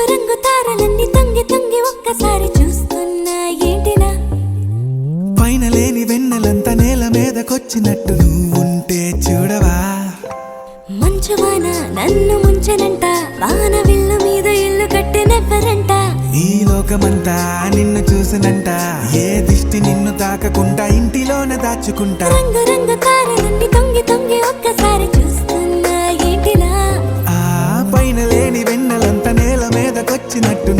రంగు తారలన్నీ తొంగి తొంగి ఒక్కసారి చూస్తున్నా ఏంటినా పైన లేని వెన్నెలంతా నేల మీదకొచ్చినట్టు నువ్వుంటే చూడవా మంచు వాన నన్ను ముంచనంట వాన విల్లు మీద ఇల్లు కట్టినెవ్వరంట ఈ లోకమంతా నిన్ను చూసినంట ఏ దిష్టి నిన్ను తాకకుండా ఇంటిలోనే దాచుకుంటా రంగు రంగు తారలన్నీ తొంగి తొంగి ఒక్కసారి చూస్తున్నా ఏంటినా ఆ పైన లేని వెన్నెలంతా నేల మీదకొచ్చినట్టు